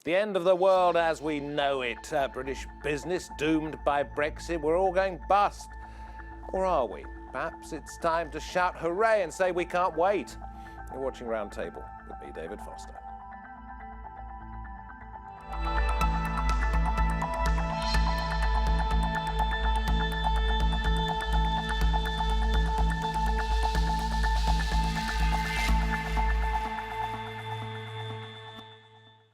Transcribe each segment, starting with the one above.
The end of the world as we know it. British business doomed by Brexit. We're all going bust. Or are we? Perhaps it's time to shout hooray and say we can't wait. You're watching Roundtable with me, David Foster.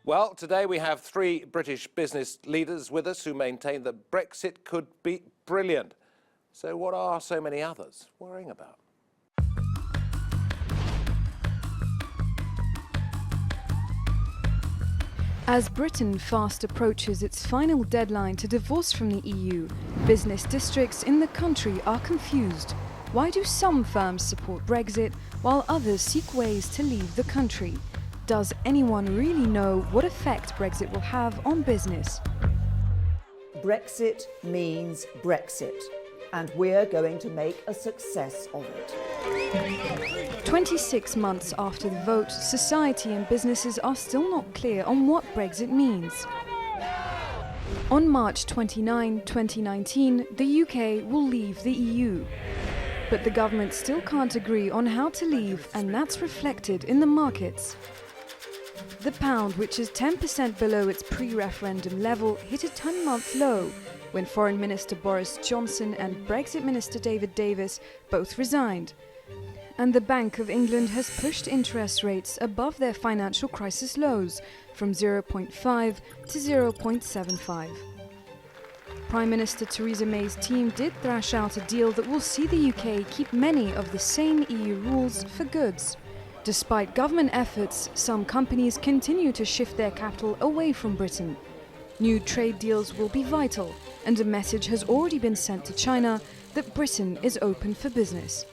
Well, today we have three British business leaders with us who maintain that Brexit could be brilliant. So what are so many others worrying about? As Britain fast approaches its final deadline to divorce from the EU, business districts in the country are confused. Why do some firms support Brexit while others seek ways to leave the country? Does anyone really know what effect Brexit will have on business? Brexit means Brexit, and we're going to make a success of it. 26 months after the vote, society and businesses are still not clear on what Brexit means. On March 29, 2019, the UK will leave the EU. But the government still can't agree on how to leave, and that's reflected in the markets. The pound, which is 10% below its pre-referendum level, hit a 10-month low when Foreign Minister Boris Johnson and Brexit Minister David Davis both resigned. And the Bank of England has pushed interest rates above their financial crisis lows, from 0.5 to 0.75. Prime Minister Theresa May's team did thrash out a deal that will see the UK keep many of the same EU rules for goods. Despite government efforts, some companies continue to shift their capital away from Britain. New trade deals will be vital, and a message has already been sent to China that Britain is open for business.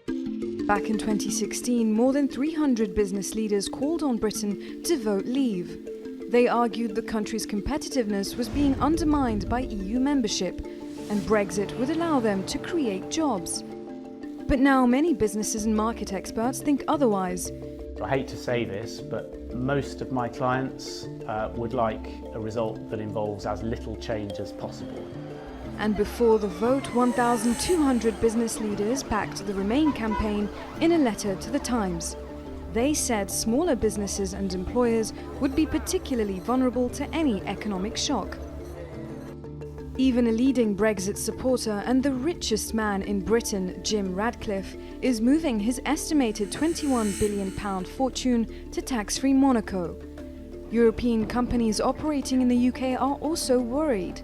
Back in 2016, more than 300 business leaders called on Britain to vote leave. They argued the country's competitiveness was being undermined by EU membership, and Brexit would allow them to create jobs. But now many businesses and market experts think otherwise. I hate to say this, but most of my clients would like a result that involves as little change as possible. And before the vote, 1,200 business leaders backed the Remain campaign in a letter to the Times. They said smaller businesses and employers would be particularly vulnerable to any economic shock. Even a leading Brexit supporter and the richest man in Britain, Jim Ratcliffe, is moving his estimated £21 billion fortune to tax-free Monaco. European companies operating in the UK are also worried.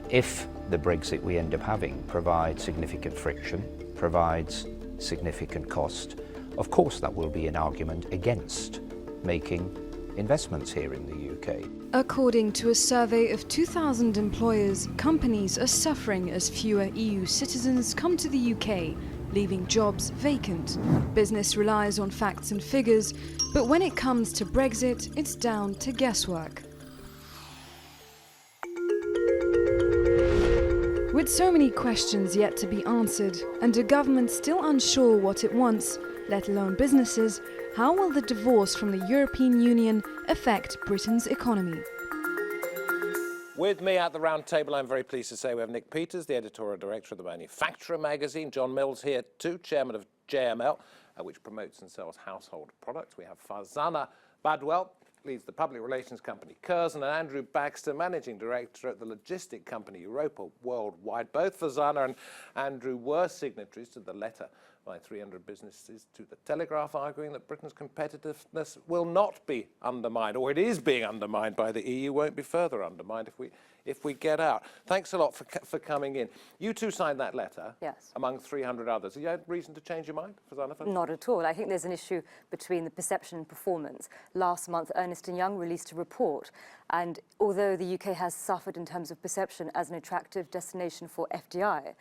If the Brexit we end up having provides significant friction, provides significant cost, of course that will be an argument against making investments here in the UK. According to a survey of 2,000 employers, companies are suffering as fewer EU citizens come to the UK, leaving jobs vacant. Business relies on facts and figures, but when it comes to Brexit, it's down to guesswork. With so many questions yet to be answered, and a government still unsure what it wants, let alone businesses, how will the divorce from the European Union affect Britain's economy? With me at the round table, I'm very pleased to say we have Nick Peters, the editorial director of the Manufacturer magazine. John Mills here too, chairman of JML, which promotes and sells household products. We have Farzana Baduel, leads the public relations company Curzon, and Andrew Baxter, managing director at the logistic company Europa worldwide. Both Farzana and Andrew were signatories to the letter by 300 businesses to the Telegraph, arguing that Britain's competitiveness will not be undermined, or it is being undermined by the EU, won't be further undermined if we get out. Thanks a lot for coming in. You two signed that letter, yes, among 300 others. Have you had reason to change your mind, Farzana? Not at all. I think there's an issue between the perception and performance. Last month, Ernst & Young released a report, and although the UK has suffered in terms of perception as an attractive destination for FDI,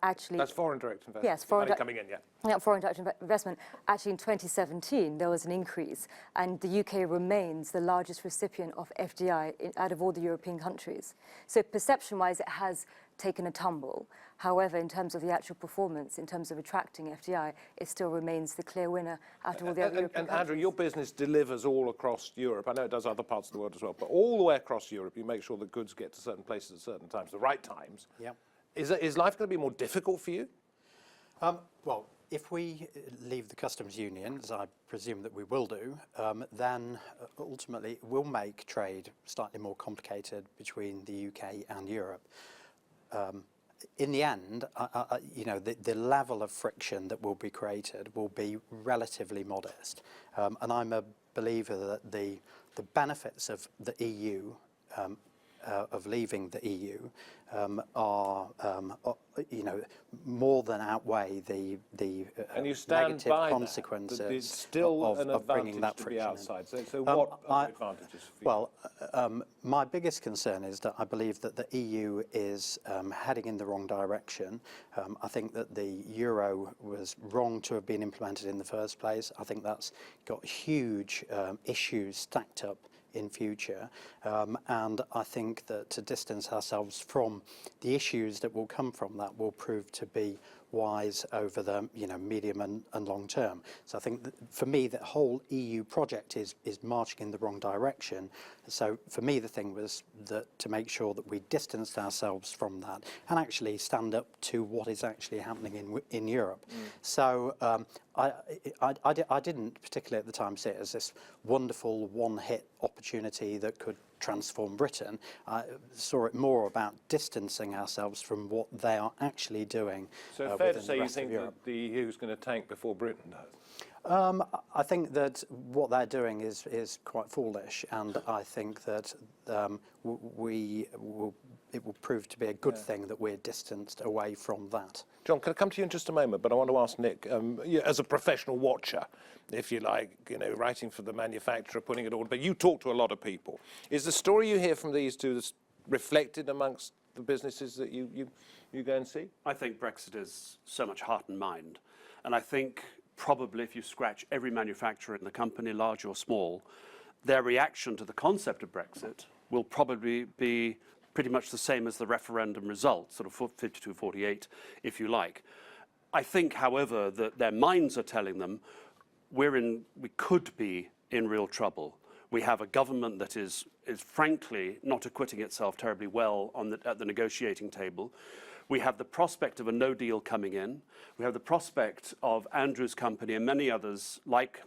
actually... That's foreign direct investment. Yes, foreign coming in, yeah. Yeah, foreign direct investment. Actually, in 2017, there was an increase, and the UK remains the largest recipient of FDI out of all the European countries. So perception-wise, it has taken a tumble. However, in terms of the actual performance, in terms of attracting FDI, it still remains the clear winner out of all the other European And Andrew, countries. your business delivers all across Europe. I know it does other parts of the world as well, but all the way across Europe, you make sure the goods get to certain places at certain times, the right times. Yeah. Is life going to be more difficult for you? Well, if we leave the customs union, as I presume that we will do, then ultimately it will make trade slightly more complicated between the UK and Europe. In the end, you know, the level of friction that will be created will be relatively modest. And I'm a believer that the benefits of the EU, of leaving the EU, are, you know, more than outweigh the And you stand negative by consequences that it's still an of bringing advantage that to be friction in. outside. So what are the advantages for you? Well, my biggest concern is that I believe that the EU is heading in the wrong direction. I think that the euro was wrong to have been implemented in the first place. I think that's got huge issues stacked up in future, and I think that to distance ourselves from the issues that will come from that will prove to be wise over the medium and long term. So I think that for me the whole EU project is marching in the wrong direction. So for me the thing was that to make sure that we distanced ourselves from that and actually stand up to what is actually happening in Europe. So I didn't particularly at the time see it as this wonderful one-hit opportunity that could transform Britain. I saw it more about distancing ourselves from what they are actually doing. So fair to within say the you rest of think Europe. that the EU is going to tank before Britain does? I think that what they're doing is quite foolish, and I think that it will prove to be a good thing that we're distanced away from that. John, can I come to you in just a moment? But I want to ask Nick, as a professional watcher, if you like, writing for the manufacturer, putting it all, but you talk to a lot of people. Is the story you hear from these two reflected amongst the businesses that you go and see? I think Brexit is so much heart and mind. And I think probably if you scratch every manufacturer in the company, large or small, their reaction to the concept of Brexit will probably be pretty much the same as the referendum result, sort of 52-48, if you like. I think, however, that their minds are telling them we could be in real trouble. We have a government that is frankly not acquitting itself terribly well at the negotiating table. We have the prospect of a no deal coming in. We have the prospect of Andrew's company and many others like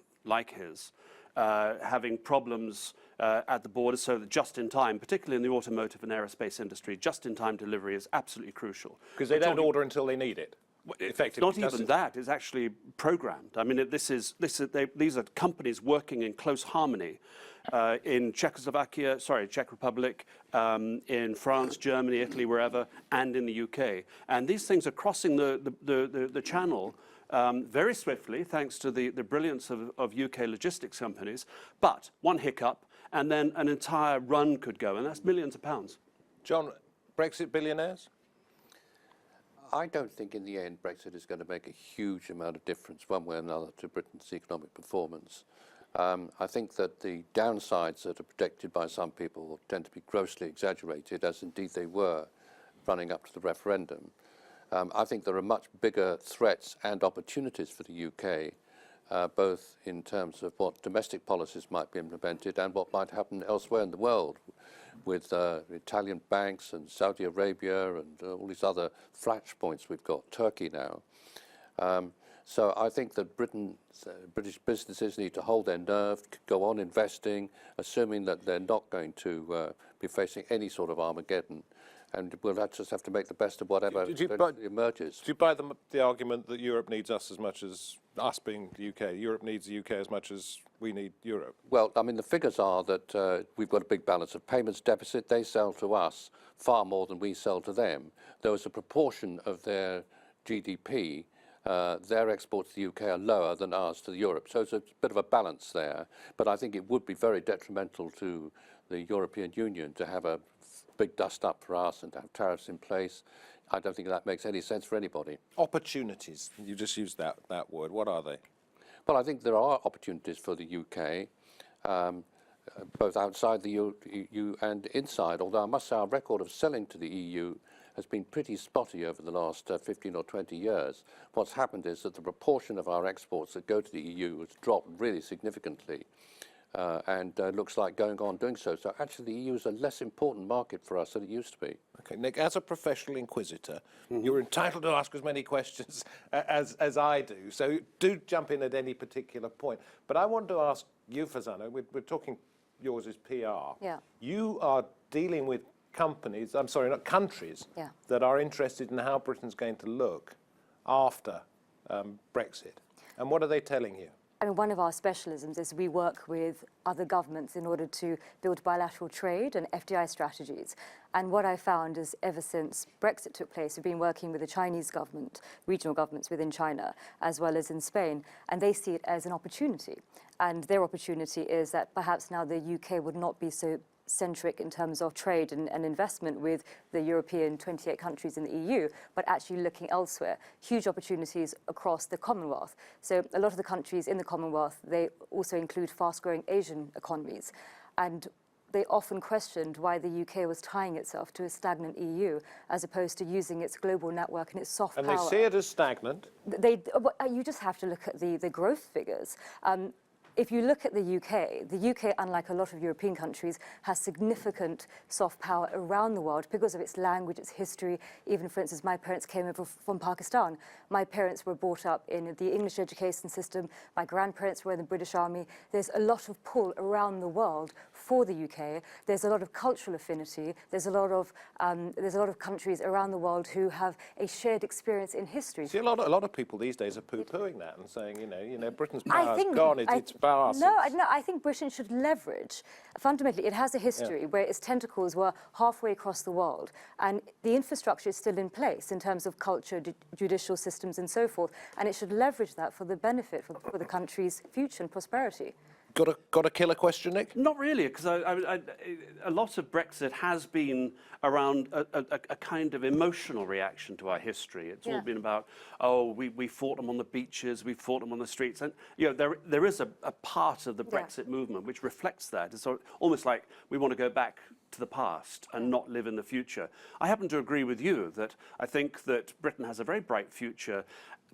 his having problems at the border, so that just in time, particularly in the automotive and aerospace industry, just in time delivery is absolutely crucial. Because they don't order until they need it. Effectively, Not even that, it's actually programmed. I mean, these are companies working in close harmony in Czech Republic, in France, Germany, Italy, wherever, and in the UK. And these things are crossing the channel very swiftly, thanks to the brilliance of UK logistics companies. But one hiccup, and then an entire run could go, and that's millions of pounds. John, Brexit billionaires? I don't think in the end Brexit is going to make a huge amount of difference one way or another to Britain's economic performance. I think that the downsides that are predicted by some people tend to be grossly exaggerated, as indeed they were running up to the referendum. I think there are much bigger threats and opportunities for the UK, both in terms of what domestic policies might be implemented and what might happen elsewhere in the world, with Italian banks and Saudi Arabia and all these other flashpoints we've got, Turkey now. So I think that British businesses need to hold their nerve, go on investing, assuming that they're not going to be facing any sort of Armageddon. And we'll just have to make the best of whatever emerges. Do you buy the argument that Europe needs us as much as us being the UK? Europe needs the UK as much as we need Europe? Well, I mean, the figures are that we've got a big balance of payments deficit. They sell to us far more than we sell to them. There was a proportion of their GDP, their exports to the UK are lower than ours to Europe. So it's a bit of a balance there. But I think it would be very detrimental to the European Union to have a big dust up for us and to have tariffs in place. I don't think that makes any sense for anybody. Opportunities, you just used that word. What are they? Well, I think there are opportunities for the UK. both outside the EU and inside, although I must say our record of selling to the EU has been pretty spotty over the last 15 or 20 years. What's happened is that the proportion of our exports that go to the EU has dropped really significantly and looks like going on doing so. So actually the EU is a less important market for us than it used to be. Okay, Nick, as a professional inquisitor, you're entitled to ask as many questions as I do, so do jump in at any particular point. But I want to ask you, Farzana, we're talking, yours is PR. Yeah. You are dealing with companies, I'm sorry, not countries, that are interested in how Britain's going to look after Brexit. And what are they telling you? I mean, one of our specialisms is we work with other governments in order to build bilateral trade and FDI strategies. And what I found is ever since Brexit took place, we've been working with the Chinese government, regional governments within China, as well as in Spain, and they see it as an opportunity. And their opportunity is that perhaps now the UK would not be so centric in terms of trade and investment with the European 28 countries in the EU, but actually looking elsewhere. Huge opportunities across the Commonwealth. So a lot of the countries in the Commonwealth, they also include fast-growing Asian economies. And they often questioned why the UK was tying itself to a stagnant EU as opposed to using its global network and its soft power. And they see it as stagnant? You just have to look at the growth figures. If you look at the UK, unlike a lot of European countries, has significant soft power around the world because of its language, its history. Even, for instance, my parents came over from Pakistan. My parents were brought up in the English education system. My grandparents were in the British Army. There's a lot of pull around the world for the UK. There's a lot of cultural affinity. There's a lot of countries around the world who have a shared experience in history. See, a lot of people these days are poo-pooing that and saying, you know, Britain's power is gone. It's power. No, I think Britain should leverage. Fundamentally, it has a history where its tentacles were halfway across the world, and the infrastructure is still in place in terms of culture, judicial systems, and so forth. And it should leverage that for the benefit for the country's future and prosperity. Got a killer question, Nick? Not really, because a lot of Brexit has been around a kind of emotional reaction to our history. It's all been about, oh, we fought them on the beaches, we fought them on the streets. And there is a part of the Brexit movement which reflects that. It's almost like we want to go back to the past and not live in the future. I happen to agree with you that I think that Britain has a very bright future,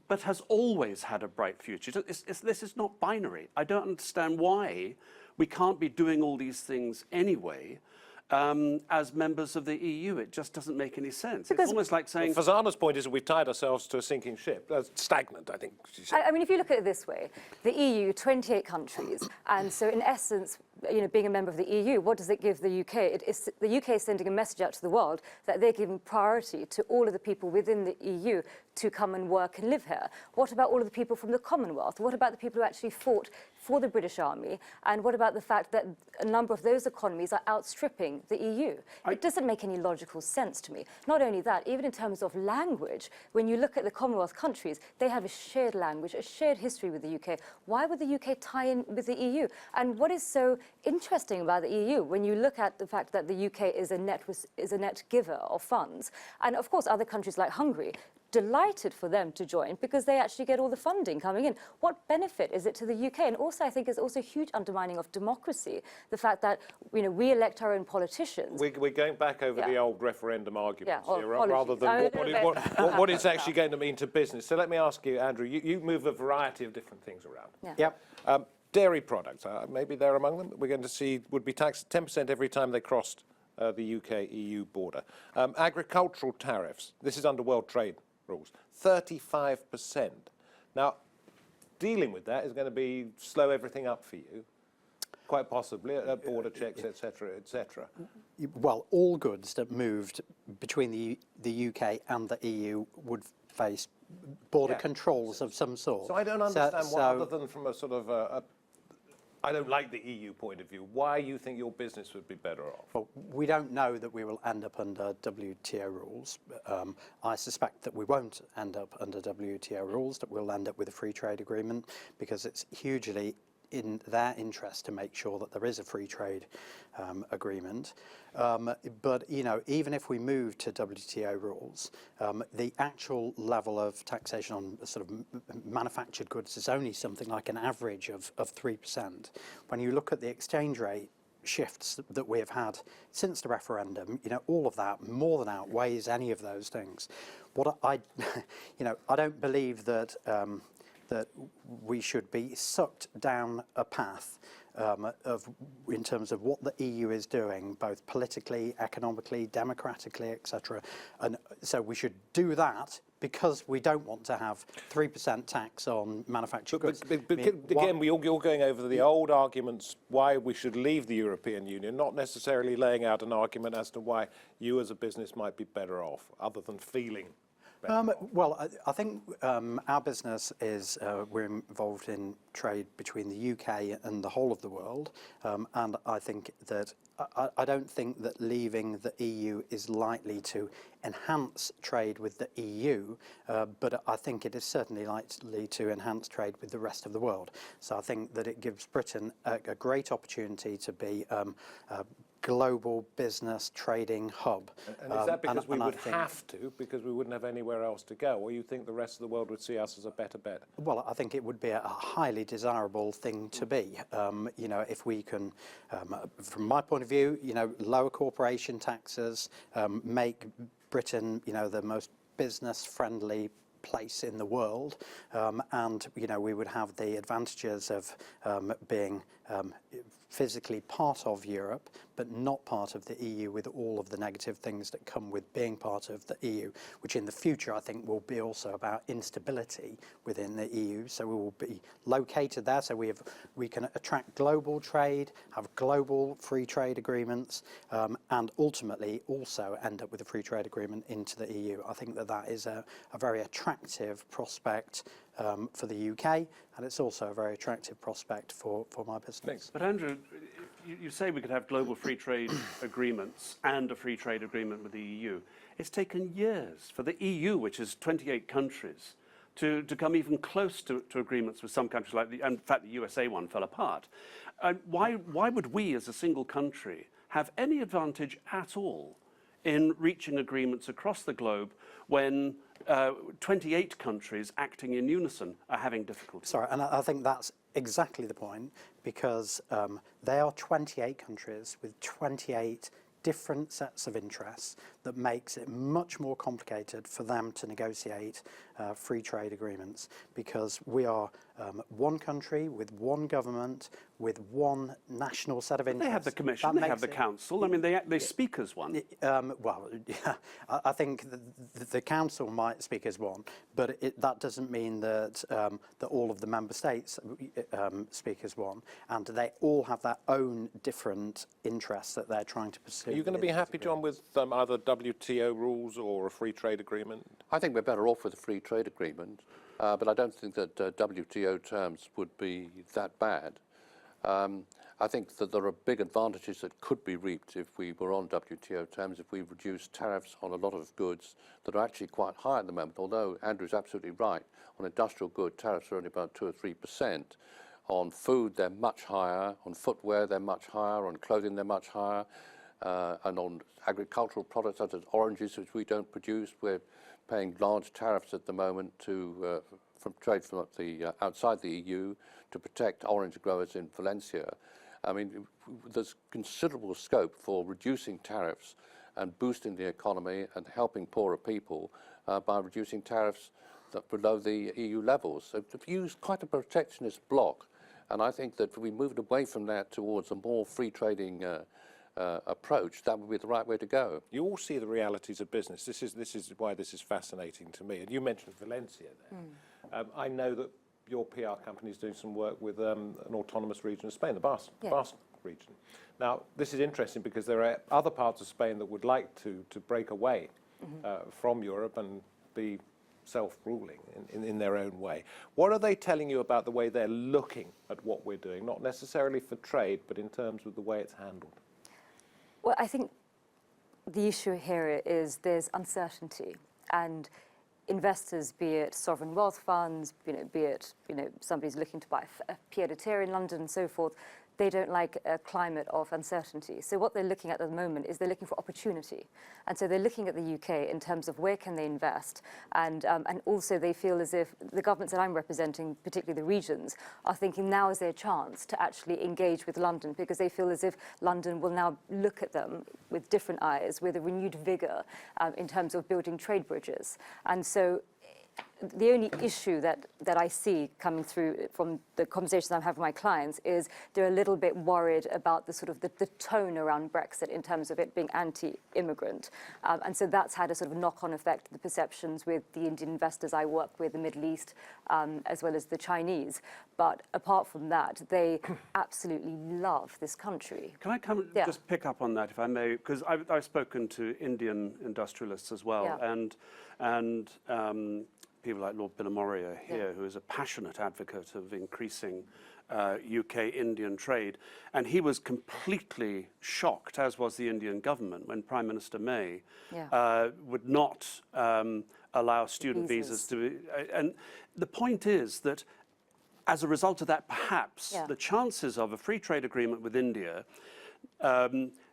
but has always had a bright future. This is not binary. I don't understand why we can't be doing all these things anyway as members of the EU. It just doesn't make any sense. It's almost like saying... Farzana's point is that we've tied ourselves to a sinking ship. That's stagnant, I think she said. I mean, if you look at it this way, the EU, 28 countries, and so in essence, being a member of the EU, what does it give the UK? The UK is sending a message out to the world that they're giving priority to all of the people within the EU to come and work and live here. What about all of the people from the Commonwealth? What about the people who actually fought for the British Army? And what about the fact that a number of those economies are outstripping the EU? It doesn't make any logical sense to me. Not only that, even in terms of language, when you look at the Commonwealth countries, they have a shared language, a shared history with the UK. Why would the UK tie in with the EU? And what is so interesting about the EU when you look at the fact that the UK is a net giver of funds, and of course other countries like Hungary, delighted for them to join because they actually get all the funding coming in. What benefit is it to the UK? And also I think it's also a huge undermining of democracy, the fact that we elect our own politicians. We're going back over the old referendum arguments here, apologies. rather than what it's actually going to mean to business. So let me ask you, Andrew, you move a variety of different things around. Yep. Dairy products, maybe they're among them. We're going to see would be taxed 10% every time they crossed the UK-EU border. Agricultural tariffs, this is under World Trade rules, 35%. Now, dealing with that is going to be slow everything up for you, quite possibly, border checks, etc., etc. Well, all goods that moved between the UK and the EU would face border controls of some sort. So I don't understand why, other than from a sort of I don't like the EU point of view, why you think your business would be better off? Well, we don't know that we will end up under WTO rules. I suspect that we won't end up under WTO rules, that we'll end up with a free trade agreement, because it's hugely in their interest to make sure that there is a free trade agreement. But even if we move to WTO rules, the actual level of taxation on sort of manufactured goods is only something like an average of 3%. When you look at the exchange rate shifts that we have had since the referendum, all of that more than outweighs any of those things. What I don't believe that that we should be sucked down a path in terms of what the EU is doing, both politically, economically, democratically, etc. And so we should do that because we don't want to have 3% tax on manufactured goods. But again, you're going over the old arguments why we should leave the European Union, not necessarily laying out an argument as to why you as a business might be better off, other than feeling better off. Well, I think our business is, we're involved in trade between the UK and the whole of the world, and I think that I don't think that leaving the EU is likely to enhance trade with the EU, but I think it is certainly likely to enhance trade with the rest of the world. So I think that it gives Britain a great opportunity to be a global business trading hub. And is that because we would have to, because we wouldn't have anywhere else to go, or you think the rest of the world would see us as a better bet? Well, I think it would be a highly desirable thing to be. If we can, from my point of view, lower corporation taxes, make Britain, the most business-friendly place in the world, and we would have the advantages of being physically part of Europe, but not part of the EU, with all of the negative things that come with being part of the EU, which in the future I think will be also about instability within the EU. So we will be located there, so we can attract global trade, have global free trade agreements, and ultimately also end up with a free trade agreement into the EU. I think that is a very attractive prospect for the UK, and it's also a very attractive prospect for my business. Thanks. But Andrew, you say we could have global free trade agreements and a free trade agreement with the EU. It's taken years for the EU, which is 28 countries, to come even close to agreements with some countries, and in fact the USA one fell apart. Why would we as a single country have any advantage at all in reaching agreements across the globe when 28 countries acting in unison are having difficulty? Sorry, and I think that's exactly the point, because they are 28 countries with 28 different sets of interests that makes it much more complicated for them to negotiate free trade agreements, because we are one country with one government with one national set of interests. They have the Commission, they have the Council. I mean, they speak as one. Well, yeah, I think the Council might speak as one, but that doesn't mean that that all of the member states speak as one, and they all have their own different interests that they're trying to pursue. Are you going to be happy, John, with either WTO rules or a free trade agreement? I think we're better off with a free trade agreement, but I don't think that WTO terms would be that bad. I think that there are big advantages that could be reaped if we were on WTO terms, if we reduced tariffs on a lot of goods that are actually quite high at the moment, although Andrew's absolutely right. On industrial goods, tariffs are only about 2 or 3%. On food, they're much higher. On footwear, they're much higher. On clothing, they're much higher. And on agricultural products such as oranges, which we don't produce, we're paying large tariffs at the moment from trade from the outside the EU to protect orange growers in Valencia. I mean, there's considerable scope for reducing tariffs and boosting the economy and helping poorer people by reducing tariffs below the EU levels. So to use quite a protectionist bloc, and I think that if we moved away from that towards a more free trading approach, that would be the right way to go. You all see the realities of business. This is why this is fascinating to me. And you mentioned Valencia there. I know that your PR company is doing some work with an autonomous region of Spain, the Basque region. Now, this is interesting because there are other parts of Spain that would like to break away from Europe and be self-ruling in their own way. What are they telling you about the way they're looking at what we're doing, not necessarily for trade, but in terms of the way it's handled? Well, I think the issue here is there's uncertainty, and investors, be it sovereign wealth funds, be it somebody's looking to buy a pied-à-terre in London and so forth, they don't like a climate of uncertainty. So what they're looking at the moment is they're looking for opportunity. And so they're looking at the UK in terms of where can they invest. And also they feel as if the governments that I'm representing, particularly the regions, are thinking now is their chance to actually engage with London, because they feel as if London will now look at them with different eyes, with a renewed vigour in terms of building trade bridges. And so the only issue that I see coming through from the conversations I'm having with my clients is they're a little bit worried about the sort of the tone around Brexit in terms of it being anti-immigrant. And so that's had a sort of knock-on effect to the perceptions with the Indian investors I work with, the Middle East, as well as the Chinese. But apart from that, they absolutely love this country. Can I just pick up on that, if I may? Because I've spoken to Indian industrialists as well, and people like Lord Bilimoria here, who is a passionate advocate of increasing UK-Indian trade. And he was completely shocked, as was the Indian government, when Prime Minister May would not allow student visas to be... And the point is that as a result of that, perhaps the chances of a free trade agreement with India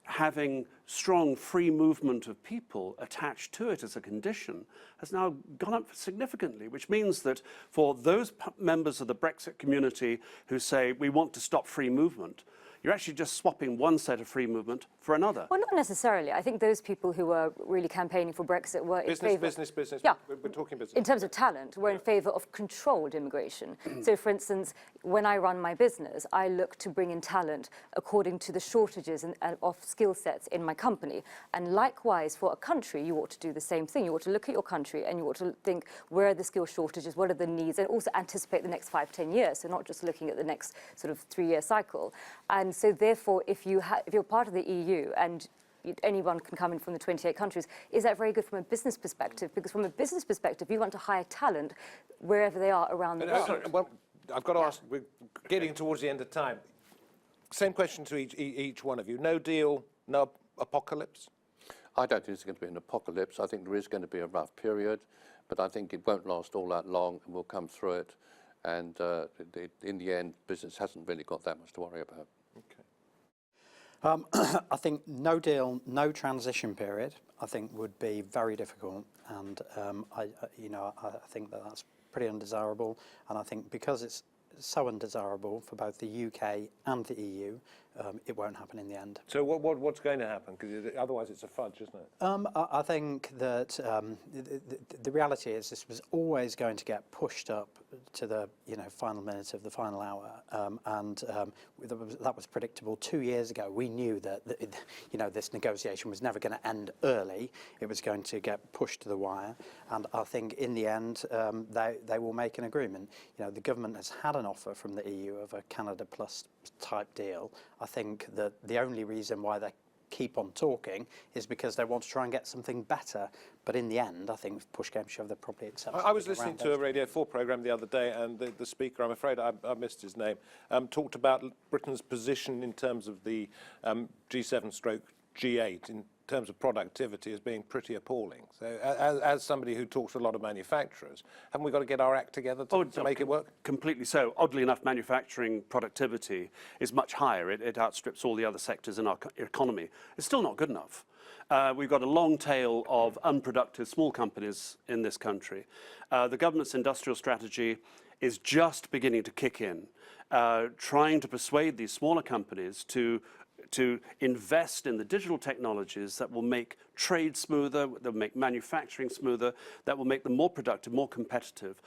having strong free movement of people attached to it as a condition has now gone up significantly, which means that for those members of the Brexit community who say we want to stop free movement, you're actually just swapping one set of free movement for another. Well, not necessarily. I think those people who were really campaigning for Brexit were in favour... Business. Yeah. We're talking business. In terms of talent, we're in favour of controlled immigration. So, for instance, when I run my business, I look to bring in talent according to the shortages of skill sets in my company. And likewise, for a country, you ought to do the same thing. You ought to look at your country and you ought to think, where are the skill shortages, what are the needs, and also anticipate the next 5-10 years, so not just looking at the next sort of 3-year cycle. And so, therefore, if you're part of the EU and anyone can come in from the 28 countries, is that very good from a business perspective? Because from a business perspective, you want to hire talent wherever they are around the world. Well, I've got to ask, we're getting towards the end of time. Same question to each one of you. No deal, no apocalypse? I don't think it's going to be an apocalypse. I think there is going to be a rough period, but I think it won't last all that long, and we'll come through it. And in the end, business hasn't really got that much to worry about. Okay. I think no deal, no transition period, I think would be very difficult, and I think that that's pretty undesirable, and I think because it's so undesirable for both the UK and the EU, it won't happen in the end. So what's going to happen? Because otherwise it's a fudge, isn't it? I think that the reality is this was always going to get pushed up to the final minute of the final hour, and that was predictable 2 years ago. We knew that this negotiation was never going to end early. It was going to get pushed to the wire, and I think in the end they will make an agreement. The government has had an offer from the EU of a Canada Plus type deal. I think that the only reason why they keep on talking is because they want to try and get something better. But in the end, I think push came to shove, they probably accept. I was listening to a Radio 4 programme the other day, and the speaker, I'm afraid I missed his name, talked about Britain's position in terms of the G7/G8 in terms of productivity as being pretty appalling. So as somebody who talks to a lot of manufacturers, haven't we got to get our act together to make it work? Completely so. Oddly enough, manufacturing productivity is much higher. It outstrips all the other sectors in our economy. It's still not good enough. We've got a long tail of unproductive small companies in this country. The government's industrial strategy is just beginning to kick in, trying to persuade these smaller companies to invest in the digital technologies that will make trade smoother, that will make manufacturing smoother, that will make them more productive, more competitive,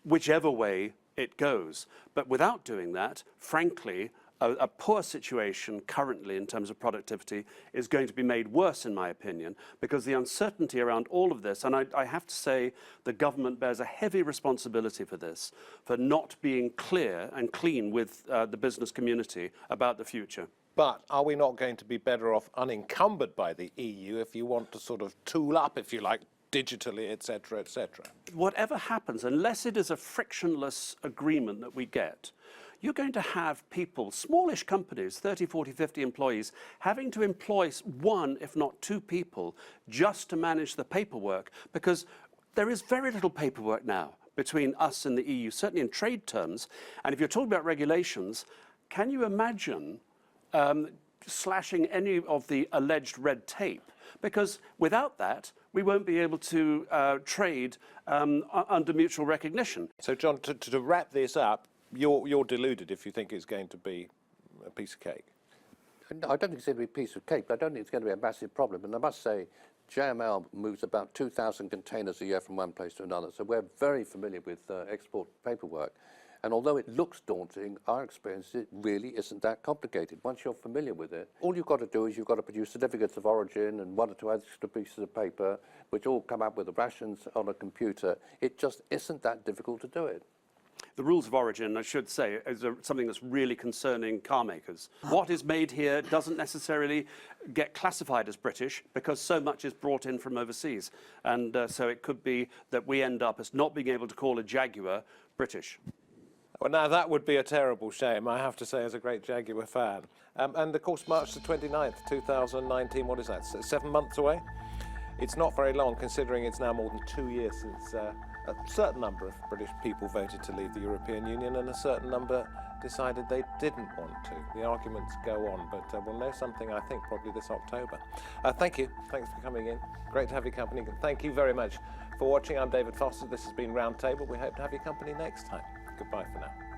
whichever way it goes. But without doing that, frankly, a poor situation currently in terms of productivity is going to be made worse, in my opinion, because the uncertainty around all of this, and I have to say the government bears a heavy responsibility for this, for not being clear and clean with the business community about the future. But are we not going to be better off unencumbered by the EU if you want to sort of tool up, if you like, digitally, etc., etc.? Whatever happens, unless it is a frictionless agreement that we get, you're going to have people, smallish companies, 30, 40, 50 employees, having to employ one, if not two people, just to manage the paperwork, because there is very little paperwork now between us and the EU, certainly in trade terms. And if you're talking about regulations, can you imagine slashing any of the alleged red tape? Because without that, we won't be able to trade under mutual recognition. So, John, to wrap this up, you're deluded if you think it's going to be a piece of cake. No, I don't think it's going to be a piece of cake, but I don't think it's going to be a massive problem. And I must say, JML moves about 2,000 containers a year from one place to another, so we're very familiar with export paperwork. And although it looks daunting, our experience is it really isn't that complicated. Once you're familiar with it, all you've got to do is you've got to produce certificates of origin and 1 or 2 extra pieces of paper, which all come up with the rations on a computer. It just isn't that difficult to do it. The rules of origin, I should say, is something that's really concerning car makers. What is made here doesn't necessarily get classified as British because so much is brought in from overseas. And so it could be that we end up as not being able to call a Jaguar British. Well, now that would be a terrible shame, I have to say, as a great Jaguar fan. And of course, March the 29th, 2019, what is that, 7 months away? It's not very long, considering it's now more than 2 years since a certain number of British people voted to leave the European Union and a certain number decided they didn't want to. The arguments go on, but we'll know something, I think, probably this October. Thank you. Thanks for coming in. Great to have your company. Thank you very much for watching. I'm David Foster. This has been Roundtable. We hope to have your company next time. Goodbye for now.